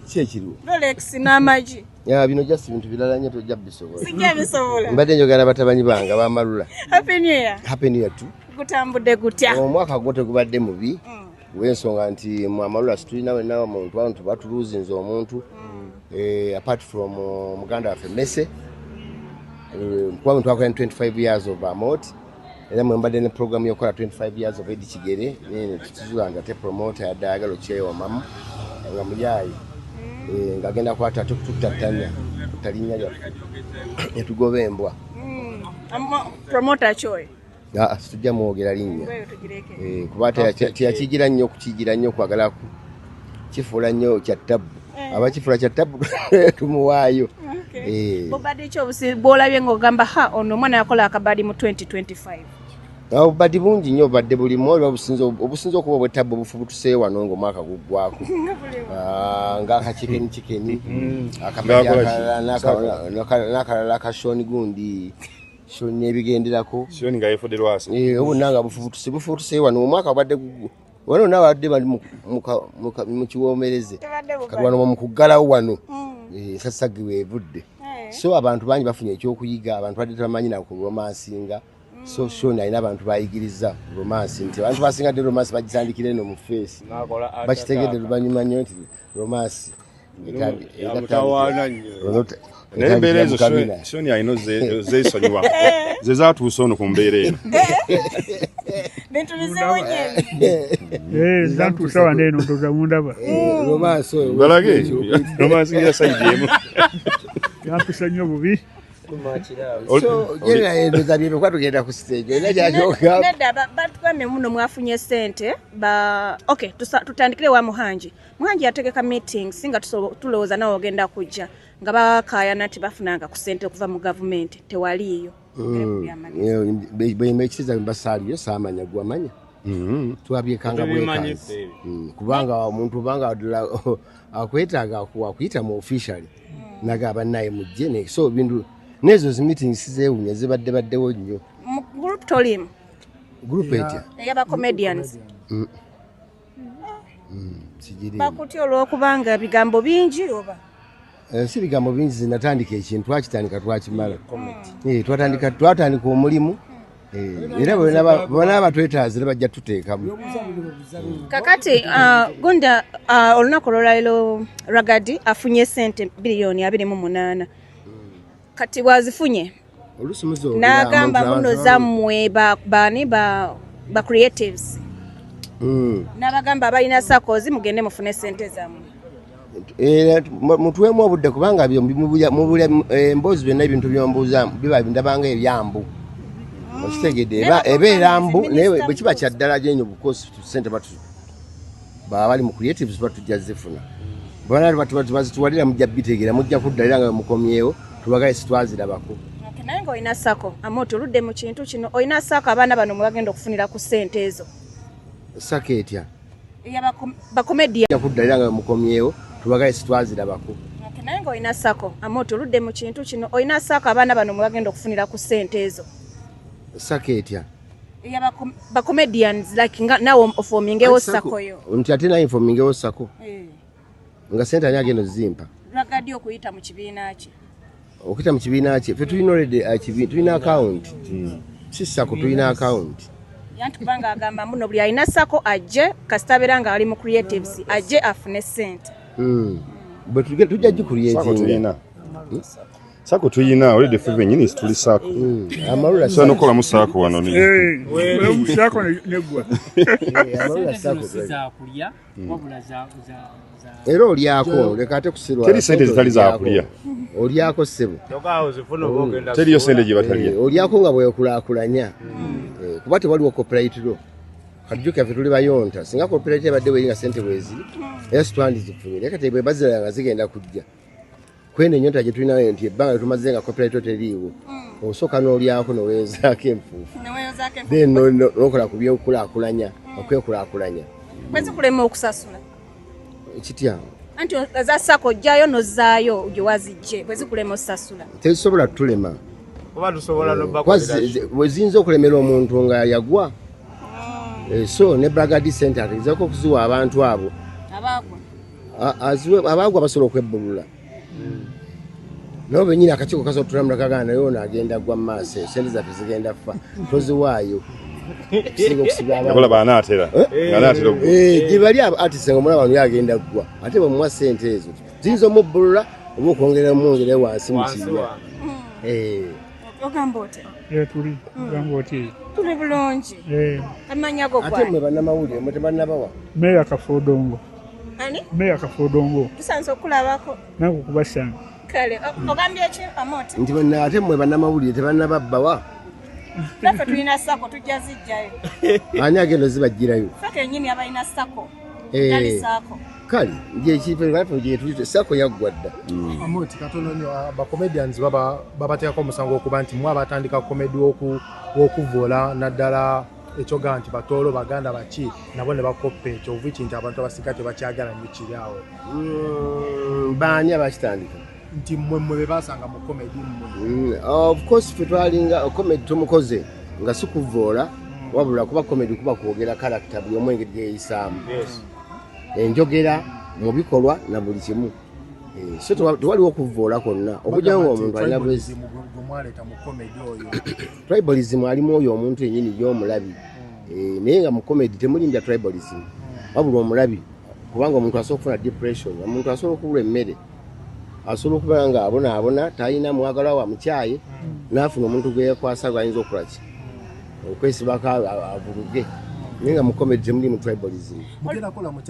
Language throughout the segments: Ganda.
Chekiru. Rolex n'amaji. Ya bino just bintu bilala nnyo tojja bisobola. Sijja bisobola. Mbadde njogera batabanyi bange abamalula. Happy New Year. Happy New Year tu. Gutambudde gutya. Omwaka gwote gubadde mubi. Wensonga nti mu amalula situlina wenna omuntu abantu batuluzinze omuntu. Apart from muganda waffe Mese. Kwa twakola 25 years of Amot. Era mwembadde ne program yokola 25 years of Edi Kigere. Nene tutuzulanga te promoter ya Dayagalo Chewa mamu. Nga mujayi. Ngagenda kwata tukutatanya kutalinya yatugobe embwa. Promoter Choi. Tujja mwogera linnya. Kubata tiyakigira nnyo kukigira nnyo kwagala kifuula nnyo kya ttabu. Abakifula kya ttabu tumuwaayo. Bobadde kyo bw'olabye ng'ogamba ono omwana yakola akabadi mu 2025. Obubadi bungi nnyo obadde bulimu obusinza okuba obw'ettabu obufubutuseeyo wano ng'omwaka guggwako. Ng'akachikeni akabadi n'akalala aka Shoni gundi. Shoni ebigenderako. Shoni nga yefudde lwasa. Obunanga bufubutuseeyo wano omwaka obadde wano n'abadde bali mu kiwoomereze. Kati wano mu kuggalawo wano. Sasagi weevudde. So abantu bangi bafunye ekyokuyiga abantu badde tabamanyi na ku romansinga. So Shoni alina abantu bayigiriza romance nti abantu basingadde romance bagisandikire no mu face. Bakitegedde luvannyuma nnyo nti romance etawana nnyo. Naye embeera ezo Shoni alina zeesonyiwa. Ze zaatuusa ono ku mbeera eno. Zantuusa wano eno ntoza mundaba. Romance oyo. Balage romance ya sayidi emu. Yantuusa nnyo bubi. So jera endoza bye kwa tugenda ku stage era kyajoga nedda batugambye muno mwafunye ssente okay tutandikire wa Muhanji yategeka meeting singa tulowooza nawe ogenda kujja nga bakayana nti bafunanga ku ssente okuva mu gavumenti tewaliiyo bekiza mbasaliyo saamanya gwamanya twabyekanga bwekazi kubanga omuntu banga akwetaaga akuyita mu officially nagaba naye mujje so bintu nezo zi meetings zeewunya zibaddewo nnyo group tolimu group etya eyaba comedians sigiri bakutya olw'okubanga bigambo bingi oba si bigambo bingi zinatandika ekintu twakitandika twakimala twatandika omulimu era bona batwetaaze bajja tuteekamu kakati gunda olunaku olwaleero Ragadi afunye ssente bilioni 28 kati wazifunye n'agamba muno zammwe bani ba creatives n'abagamba abalina sakozi mugende mufune ssente zammwe mutuwemu obudde kubanga emboozi byonna ebintu byombuuzamu biba ndabanga ebyambu okitegedde ebeera mbu naye bwe kiba kya ddala gyenyo bukosi ssente baba bali mu creatives batujja zifuna bona bazituwalira mujja bitegeera mujja kuddalira nga mukomyewo tubagaye sitwazirabako naye ng'olina sako Amoti oludde mu kintu kino olina sako abaana bano mwe bagenda okufunira ku ssente ezo sako etya bakomediya kuddalira nga mukomyewo tubagaye sitwazirabako naye ng'olina sako Amoti oludde mu kintu kino olina sako abaana bano mwe bagenda okufunira ku ssente ezo sako etya bakomedians like nawe ofomingewo sakoyo nti ate naye nfomingewo sako nga ssente ani agenda zimpa Ragadi okuyita mu kibiina kye okuyita mu kibiina kye ffe tulina account si sako tulina account yanti kubanga agamba muno buli alina sako ajje kasitabeera nga ali mu creatives ajje afune ssente bwe tujja gikuliyetinga sako tuyina already ffe bennyini tuli sako amalula so nokola mu sako wano ni sako negwa amalula sako za kulya wabula za era olyako leka ate kusirwa teri sente zitali za kulya olyako ssebo teriyo sente gye batalya olyako nga bwekulaakulanya kuba tewaliwo copyright law kajjuka ffe tuli bayonta singa copyright ebadde bweringa sente bweziri era situwandizifunire reka tebwe bazirala nga zigenda kujja kwene enyonta gye tulina nti ebbanga lyetumaze nga copyright teriiwo osooka n'olyako noweezaako enfuufu then nokola ku byokulaakulanya okwekulaakulanya bwezikulema okusasula ekitya anti za sako ojjayo nozaayo gye wazijje bwezikulema osasula tezisobola tutulema bweziyinza okulemera omuntu nga yagwa so ne Bragadi Center ategezaako okuziwa abantu abo aziwe abagwa basobola okwebbulula nabo benyini akakiiko kasobola tulamula kagana naye ono agenda gwa maaso sente zaffe zigenda ffa toziwaayo nakola banaatera gyebali artist nga omulaba ono agenda ggwa ate bwemuwa sente ezo ziyinza omubbulula oba okwongera mwongere wansi mu kibya ogamba oti tuli ogamba oti tuli bulungi amanya go ate mwe bannamawulire mwe tebannabawa meya Kafodongo ani meya Kafodongo tusanze okulabako nange okubasanga kale ogambye ki amoti nti ate mwe bannamawulire tebannababbawa ffe tulina sako tujja zijjayo ani agenda zibajjirayo ffe kenyini abalina sako tali sako kale ngyekifo gyetuli sako yaggwa dda amoti katono nnyo bacomedians babateekako omusango okuba nti mwe abatandika komedi w'okuvoola naddala ekyogaa nti batoolo baganda baki nabo ne bakoppa ekyo oviki nti abantu abasinga tebakyagala nnyo kiri awo baani abakitandika nti mmwe bebasanga mu komedi mmwe of course ffe twalinga komedi tumukoze nga si kuvoola wabula kuba komedi kuba kwogera karakita buli omu engeri gyeyisaamu enjogera mu bikolwa na buli kimu so tewaliwo okuvoola kwonna okujja nga omuntu alina bwezi tribalism alimu oyo omuntu yennyini y'omulabi naye nga mu komedi temulinda tribalism wabula omulabi kubanga omuntu asobola okufuna depression omuntu asobola okubula emmere asobola okuba nga abonaabona talina mwagala wa mukyaye n'afuna omuntu gwe yekwasa gayinza okulaki okwesibako avuluge naye nga mu komedi temulimu tribalism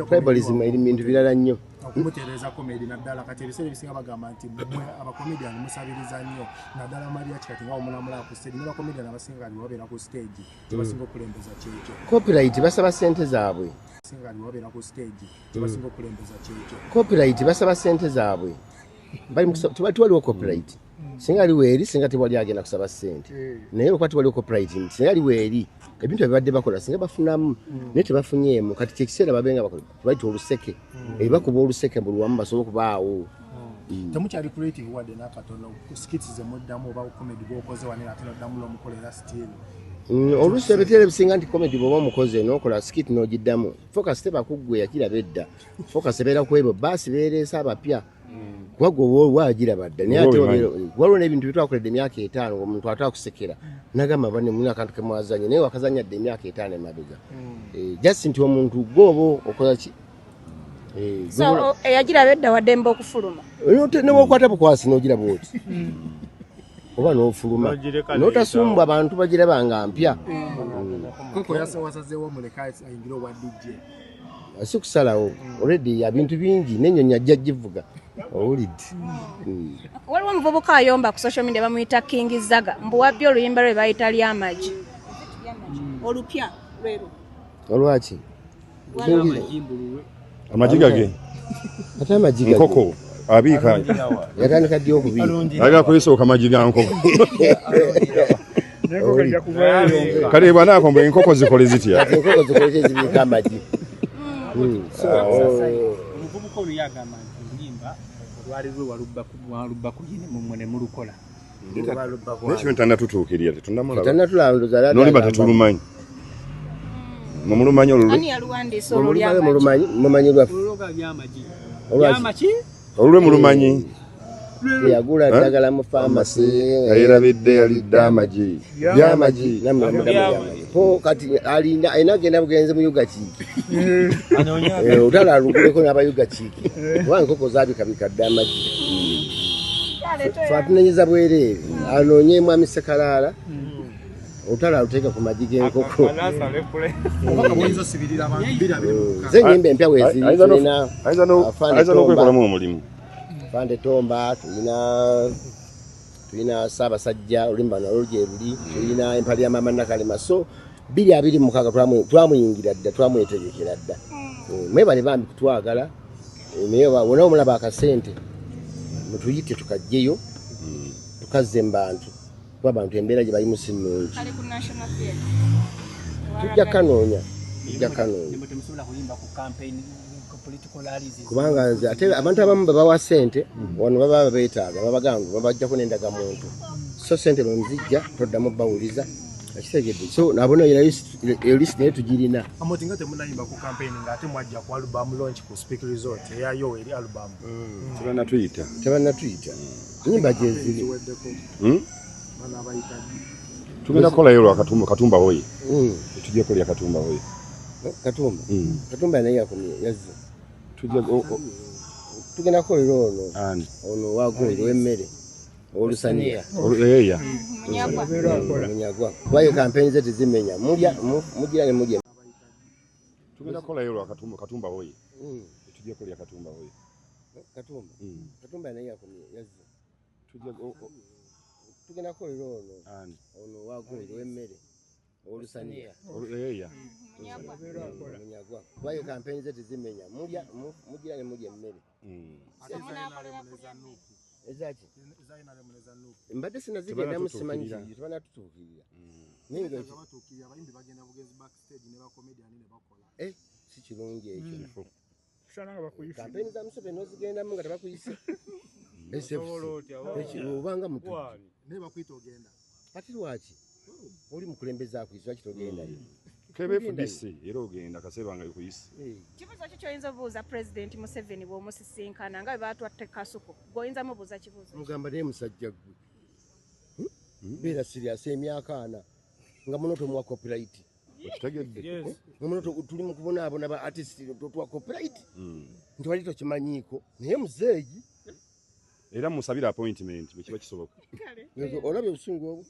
tribalism eri bintu birala nnyo okumutereeza komedi naddala kati ebiseera ebisinga bagamba nti mmwe abakomedian musabiriza nnyo naddala maria kikati nga omulamula ku stage ne bakomedian abasinga ali wabeera ku stage tebasinga okulembeza kyekyo copyright basaba sente zaabwe singa ali wabeera ku stage tebasinga okulembeza kyekyo copyright basaba sente zaabwe tewaliwo copyright singa aliwo eri singa tewali agenda kusaba sente naye okuba tewaliwo copyright singa aliwo eri ebintu ebibadde bakola singa bafunamu naye tebafunyeemu kati kyekiseera babenga bakola tubaita oluseke ebibakuba oluseke buli wamu basobole okubaawo temukyali creative wadde nakatono skits zemuddamu oba comedy gwokoze wanera ate noddamu n'omukolera still oluusi ebiteera ebisinga nti comedy bw'oba omukoze n'okola skit n'ogiddamu focus tebakuggwe yakiraba edda focus ebeera ku ebyo baasi beereesa abapya kuba waagiraba dda naye ate waliwo n'ebintu byetwakoledde emyaka 5 ng'omuntu atwala kusekera nagamba bane mulina akantu ke mwazanye naye wakazanya dde emyaka 5 emabega just nti omuntu gwoba okola ki so eyagiraba edda waddemba okufuluma newokwata bukwasi n'ogiraba oti oba n'ofuluma n'otasumba abantu bagiraba nga mpya koko yasawasazeewo omuleka ayingire owa DJ si kusalawo already ebintu bingi n'ennyonyi ajja givuga owulidde waliwo omuvubuka ayomba ku social media bamuyita King Zaga mbuwabbye oluyimba lwe bayita ly'amagi olupya lweru olwaki amajiga ge ate amajiga nkoko abiika yatandika ddi okubiri aga kwesooka amajiga nkoko kale bwanakombe enkoko zikole zitya enkoko zikole zibiika amagi omuvubuka oyo yagamba nti oluyimba olwali lwe walubba ku yine mumwe ne mulukola nekyo ntannatutuukirira tetannatulondoza nolimba tetulumanyi mumulumanyi olulwe ani yaluwandiisa olulyamumanyi mumanyi lwaffe olulwe mulumanyi yagula ddagala mu famasi yayerabidde yalidde amagi byamagi po kati alina ayina agenda bugenze mu yuga kiiki otala aluguleko n'abayuga kiiki kubanga enkoko zaabikabikadde amagi fatunenyeza bwereere anoonyeemu amisekalaala otala aluteeka ku magi g'enkoko ze ennyimba empya weezirina ayinza n'okwekolamu omulimu Fande Tomba tulina Ssaabasajja oluyimba nalwo gye luli tulina empale ya Mama Nakalema so 226 twamuyingira dda twamwetegekera dda mwebale bambi kutwagala naye wona omulaba akasente mutuyite tukajjeyo tukazze mu bantu kuba abantu embeera gye balimu si nnungi tujja kanoonya kubanga nze ate abantu abamu babawa sente wano baba beetaaga babagamba babajjako n'endagamuntu so sente bwe muzijja toddamu bawuliza akitegedde so nabona list naye tugirina amoti nga temunayimba ku campaign ng'ate mwajja ku album launch ku Speak Resort eyayo eri album tebanatuyita nyimba gyeziri bana abayitaji tugenda kukola yero katumba hoye tujja kolya katumba hoye katumba naye yakomye yazze tugenda kukolera ono wagulu w'emmere olusaniya munyagwa kubayo kampeni ze tezimenya mugira ne mulya tugenda kukola yero katumba hoye tujja kolya katumba hoye katumba naye yakomye yazze tugenda kukolera ono wagulu w'emmere olusaniya munyagwa kubayo kampeni ze tezimenya mugira ne mulya emmere ezaki mbadde sinazigenda musimanyi tebanatutuukirira si kirungi ekyo kampeni za musobe nozigendamu nga tebakuyise obanga mutu kati lwaki oli mukulembeza akuyisa lwaki togendayo KBFDC era ogenda kaseera nga kuyise kibuuzo ki kyoyinza obuuza President Museveni bw'omusisinkana nga bwe baatwatte kasuku gwoyinza mubuuza kibuuzo mugamba naye musajja gwe beera sirias emyaka 4 nga muno tomuwa copyright okitegedde muno tuli mu kubonaabona ba artist totuwa copyright nti wali tokimanyiiko naye muzeeyi era musabira appointment bwe kiba kisoboka olabye obusungu obwo